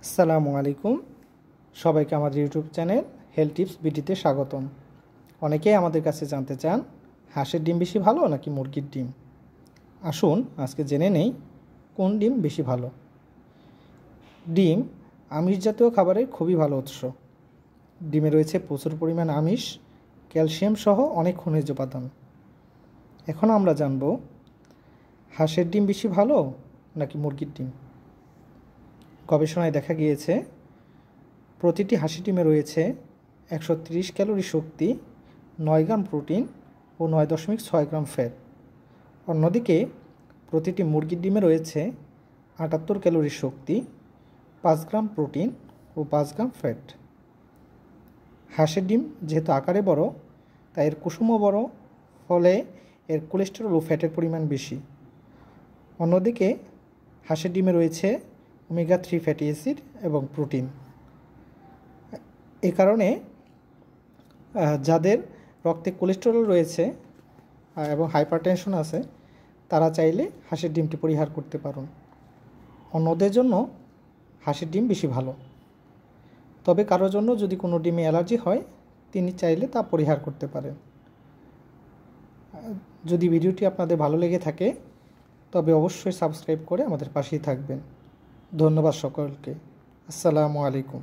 আসসালামু আলাইকুম। সবাইকে আমাদের ইউটিউব চ্যানেল হেলথ টিপস বিডিতে স্বাগতম। অনেকেই আমাদের কাছে জানতে চান হাঁসের ডিম বেশি ভালো নাকি মুরগির ডিম। আসুন আজকে জেনে নেই কোন ডিম বেশি ভালো। ডিম আমিষ জাতীয় খাবারের খুবই ভালো উৎস। ডিমে রয়েছে প্রচুর পরিমাণ আমিষ, ক্যালসিয়াম সহ অনেক খনিজ উপাদান। এখন আমরা জানব হাঁসের ডিম বেশি ভালো নাকি মুরগির ডিম। গবেষণায় দেখা গিয়েছে প্রতিটি হাঁসের ডিমে রয়েছে 130 ক্যালোরি শক্তি, 9 গ্রাম প্রোটিন ও 9.6 গ্রাম ফ্যাট। অন্যদিকে প্রতিটি মুরগির ডিমে রয়েছে 78 ক্যালোরি শক্তি, 5 গ্রাম প্রোটিন ও 5 গ্রাম ফ্যাট। হাঁসের ডিম যেহেতু আকারে বড় তাই এর কুসুমও বড়, ফলে এর কোলেস্টেরল ও ফ্যাটের পরিমাণ বেশি। অন্যদিকে হাঁসের ডিমে রয়েছে ওমেগা 3 ফ্যাটি অ্যাসিড এবং প্রোটিন। এ কারণে যাদের রক্তে কোলেস্টেরল রয়েছে এবং হাইপারটেনশন আছে তারা চাইলে হাঁসের ডিমটি পরিহার করতে পারেন। অন্যদের জন্য হাঁসের ডিম বেশি ভালো। তবে কারোর জন্য যদি কোনো ডিমে অ্যালার্জি হয় তিনি চাইলে তা পরিহার করতে পারেন। যদি ভিডিওটি আপনাদের ভালো লেগে থাকে তবে অবশ্যই সাবস্ক্রাইব করে আমাদের পাশেই থাকবেন। ধন্যবাদ সকলকে। আসসালামু আলাইকুম।